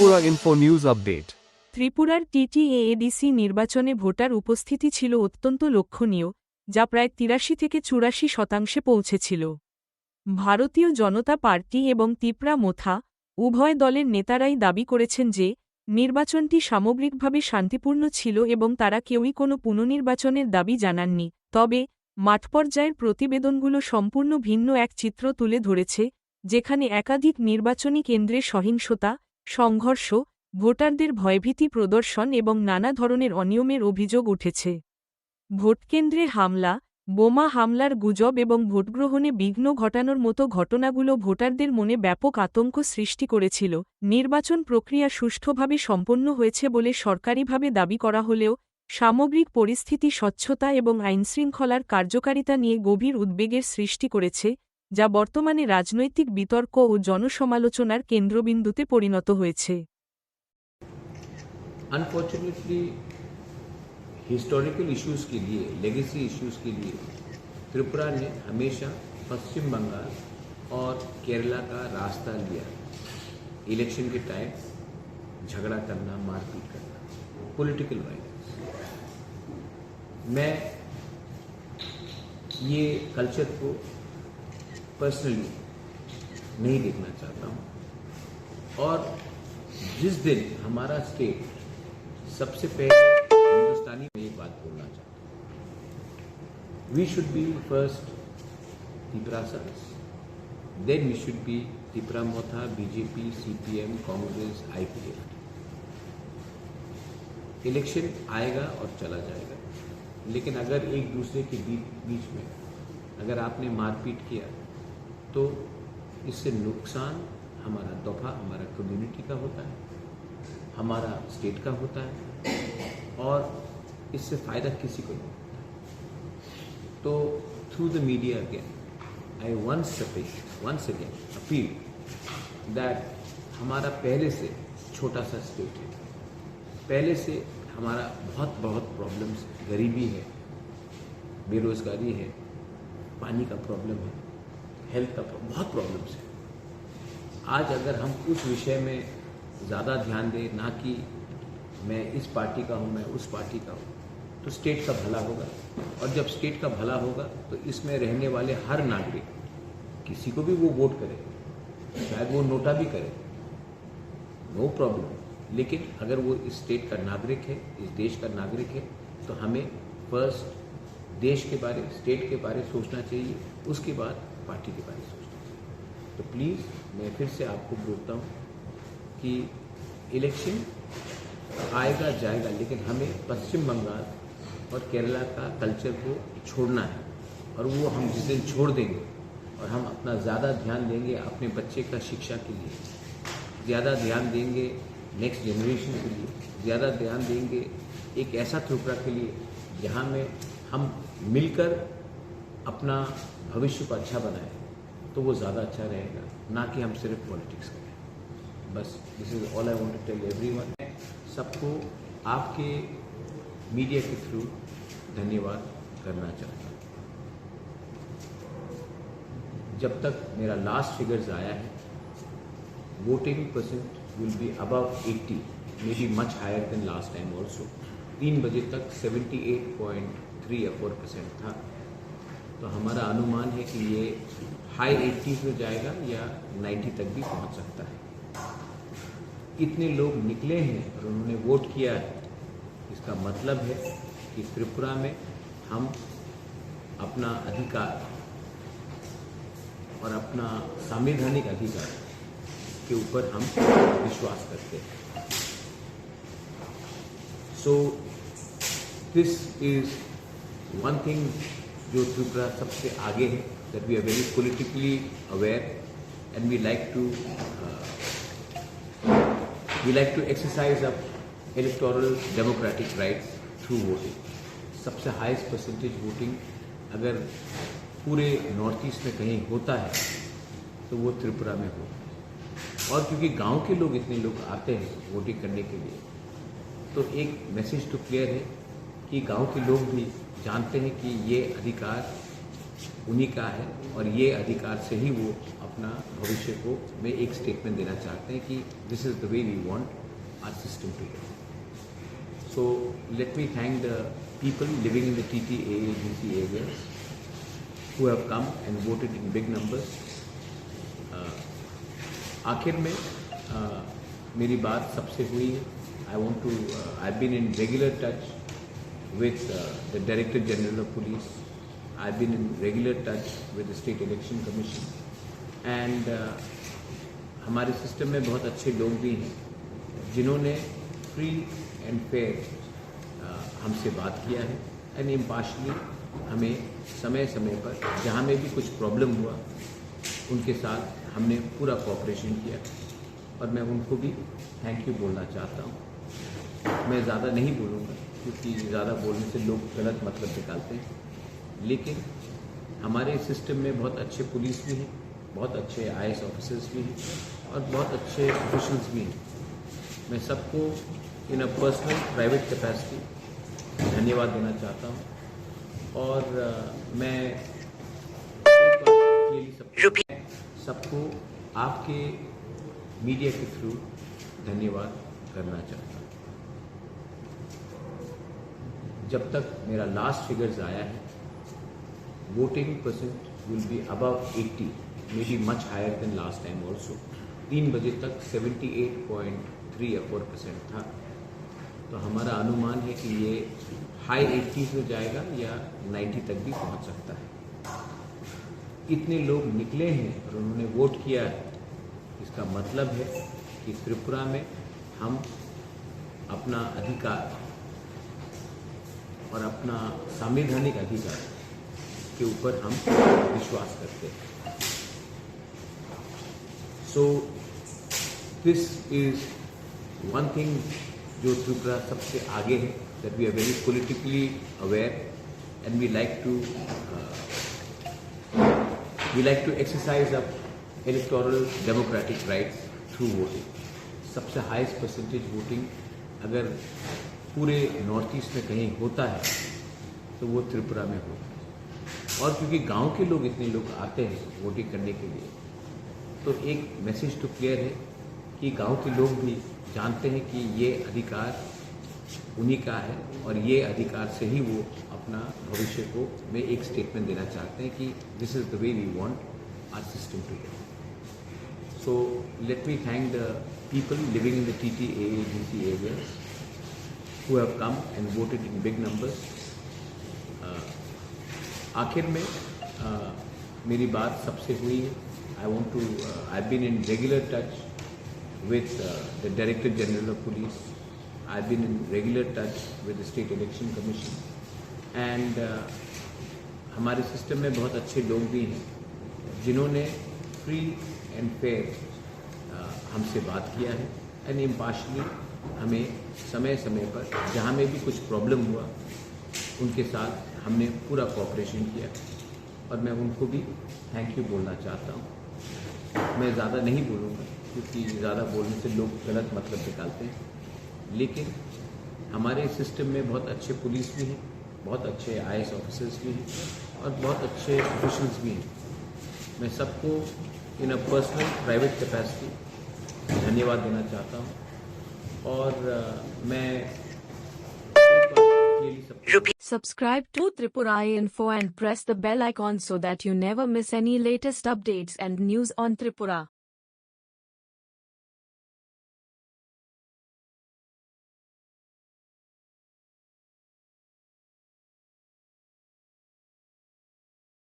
Tripura info news update. ত্রিপুরার টিটিএএডিসি নির্বাচনে voter উপস্থিতি ছিল অত্যন্ত লক্ষণীয়, যা প্রায় ৮৩ থেকে ৮৪% পৌঁছেছিল। ভারতীয় জনতা পার্টি এবং তিপ্রা মোথা উভয় দলের নেতারাই দাবি করেছেন যে নির্বাচনটি সামগ্রিকভাবে শান্তিপূর্ণ ছিল এবং তারা কেউই কোনো পুনর্নির্বাচনের দাবি জানাননি। তবে মাঠপর্যায়ের প্রতিবেদনগুলো সম্পূর্ণ ভিন্ন এক চিত্র তুলে ধরেছে, যেখানে একাধিক নির্বাচনী কেন্দ্রে সহিংসতা, সংঘর্ষ, ভোটারদের ভয়ভীতি প্রদর্শন এবং নানা ধরনের অনিয়মের অভিযোগ উঠেছে। ভোটকেন্দ্রে হামলা, বোমা হামলার গুজব এবং ভোটগ্রহণে বিঘ্ন ঘটানোর মতো ঘটনাগুলো ভোটারদের মনে ব্যাপক আতঙ্ক সৃষ্টি করেছিল। নির্বাচন প্রক্রিয়া সুষ্ঠুভাবে সম্পন্ন হয়েছে বলে সরকারিভাবে দাবি করা হলেও সামগ্রিক পরিস্থিতি স্বচ্ছতা এবং আইনশৃঙ্খলার কার্যকারিতা নিয়ে গভীর উদ্বেগের সৃষ্টি করেছে, যা বর্তমানে রাজনৈতিক বিতর্ক ও জনসমালোচনার কেন্দ্রবিন্দুতে পরিণত হয়েছে। अनफॉर्चुनेटली हिस्टोरिकल इश्यूज़ के लिए, लेगेसी इश्यूज़ के लिए त्रिपुरा ने हमेशा पश्चिम बंगाल और केरला का रास्ता लिया। इलेक्शन के टाइम झगड़ा करना, मारपीट करना, पॉलिटिकल वायलेंस। मैं ये कल्चर को पर्सनली नहीं देखना चाहता हूँ और जिस दिन हमारा स्टेट सबसे पहले हिंदुस्तानी में एक बात बोलना चाहता हूँ, we should be first Tipra सल्स, then we should be Tipra Motha, BJP, CPM, Congress, IPF. Election आएगा और चला जाएगा, लेकिन अगर एक दूसरे के बीच में अगर आपने मारपीट किया तो इससे नुकसान हमारा दफा, हमारा कम्युनिटी का होता है, हमारा स्टेट का होता है और इससे फ़ायदा किसी को नहीं होता। तो through the media again I once again appeal that हमारा पहले से छोटा सा स्टेट है, पहले से हमारा बहुत प्रॉब्लम्स, गरीबी है, बेरोज़गारी है, पानी का प्रॉब्लम है, हेल्थ का बहुत प्रॉब्लम्स है। आज अगर हम उस विषय में ज़्यादा ध्यान दें, ना कि मैं इस पार्टी का हूँ, मैं उस पार्टी का हूँ, तो स्टेट का भला होगा। और जब स्टेट का भला होगा तो इसमें रहने वाले हर नागरिक, किसी को भी वो वोट करे, शायद वो नोटा भी करे, नो प्रॉब्लम, लेकिन अगर वो इस स्टेट का नागरिक है, इस देश का नागरिक है, तो हमें फर्स्ट देश के बारे, स्टेट के बारे सोचना चाहिए, उसके बाद पार्टी के बारे सोचना चाहिए। तो प्लीज़ मैं फिर से आपको बोलता हूँ कि इलेक्शन आएगा जाएगा, लेकिन हमें पश्चिम बंगाल और केरला का कल्चर को छोड़ना है। और वो हम जिस दिन छोड़ देंगे और हम अपना ज़्यादा ध्यान देंगे अपने बच्चे का शिक्षा के लिए, ज़्यादा ध्यान देंगे नेक्स्ट जनरेशन के लिए, ज़्यादा ध्यान देंगे एक ऐसा त्रिपुरा के लिए जहाँ में हम मिलकर अपना भविष्य को अच्छा बनाएं, तो वो ज़्यादा अच्छा रहेगा, ना कि हम सिर्फ पॉलिटिक्स करें। बस this is all I want to tell everyone. सबको आपके मीडिया के थ्रू धन्यवाद करना चाहता हूँ। जब तक मेरा लास्ट फिगर्स आया है, voting percent will be above 80, may be much higher than last time also. 3 बजे तक 78.3 या 4% था, तो हमारा अनुमान है कि ये हाई 80s में जाएगा या 90 तक भी पहुंच सकता है। इतने लोग निकले हैं और उन्होंने वोट किया है, इसका मतलब है कि त्रिपुरा में हम अपना अधिकार और अपना संवैधानिक अधिकार के ऊपर हम विश्वास करते हैं। So this is one thing जो त्रिपुरा सबसे आगे है, that we are very politically aware and we like to exercise our electoral democratic rights through voting. सबसे हाईएस्ट परसेंटेज वोटिंग अगर पूरे नॉर्थ ईस्ट में कहीं होता है तो वो त्रिपुरा में होता है। और क्योंकि गांव के लोग इतने लोग आते हैं वोटिंग करने के लिए, तो एक मैसेज तो क्लियर है कि गांव के लोग भी जानते हैं कि ये अधिकार उन्हीं का है और ये अधिकार से ही वो अपना भविष्य को में एक स्टेटमेंट देना चाहते हैं कि this is the way we want our system to go. So let me thank the people living in the TTAADC areas who have come and voted in big numbers. आखिर में मेरी बात सबसे हुई है. I've been in regular touch with the Director General of Police. I've been in regular touch with the State Election Commission. And हमारे system में बहुत अच्छे लोग भी हैं जिन्होंने फ्री एंड फेयर हमसे बात किया है एंड इम्पार्शली हमें समय समय पर जहाँ में भी कुछ प्रॉब्लम हुआ उनके साथ हमने पूरा कोऑपरेशन किया और मैं उनको भी थैंक यू बोलना चाहता हूँ. मैं ज़्यादा नहीं बोलूँगा क्योंकि ज़्यादा बोलने से लोग गलत मतलब निकालते हैं, लेकिन हमारे सिस्टम में बहुत अच्छे पुलिस भी हैं, बहुत अच्छे IAS ऑफिसर्स भी हैं और बहुत अच्छे ऑफिशल्स भी हैं. मैं सबको इन अ पर्सनल प्राइवेट कैपेसिटी धन्यवाद देना चाहता हूँ और मैं एक बात क्लियरली सबको आपके मीडिया के थ्रू धन्यवाद करना चाहता हूँ. जब तक मेरा लास्ट फिगर्स आया है, voting percent will be above 80, may be much higher than last time also. 3 बजे तक 78.3 or 4% था. तो हमारा अनुमान है कि ये हाई 80s में जाएगा या 90 तक भी पहुंच सकता है. इतने लोग निकले हैं और उन्होंने वोट किया है, इसका मतलब है कि त्रिपुरा में हम अपना अधिकार और अपना संवैधानिक अधिकार के ऊपर हम विश्वास करते हैं. So this is one thing जो त्रिपुरा सबसे आगे है, that we are very politically aware and we like to exercise a electoral democratic rights through voting. सबसे हाईएस्ट परसेंटेज वोटिंग अगर पूरे नॉर्थ ईस्ट में कहीं होता है तो वो त्रिपुरा में होता है. और क्योंकि गांव के लोग इतने लोग आते हैं वोटिंग करने के लिए, तो एक मैसेज तो क्लियर है कि गांव के लोग भी जानते हैं कि ये अधिकार उन्हीं का है और ये अधिकार से ही वो अपना भविष्य को में एक स्टेटमेंट देना चाहते हैं कि this is the way we want our system to go. So let me thank the people living in the TTAADC areas who have come and voted in big numbers. आखिर में मेरी बात सबसे हुई है. I've been in regular touch with the Director General of Police. I've been in regular touch with the State Election Commission. And हमारे system में बहुत अच्छे लोग भी हैं जिन्होंने फ्री एंड फेयर हमसे बात किया है एंड इम्पार्शली हमें समय समय पर जहाँ में भी कुछ प्रॉब्लम हुआ उनके साथ हमने पूरा कोऑपरेशन किया और मैं उनको भी थैंक यू बोलना चाहता हूँ. मैं ज़्यादा नहीं बोलूँगा क्योंकि ज़्यादा बोलने से लोग गलत मतलब निकालते हैं, लेकिन हमारे सिस्टम में बहुत अच्छे पुलिस भी हैं, बहुत अच्छे IAS ऑफिसर्स भी हैं और बहुत अच्छे ऑफिशल्स भी हैं. मैं सबको इन अ पर्सनल प्राइवेट कैपेसिटी धन्यवाद देना चाहता हूँ और मैं एक बात क्लियरली सबको Subscribe to Tripura Info and press the bell icon so that you never miss any latest updates and news on Tripura.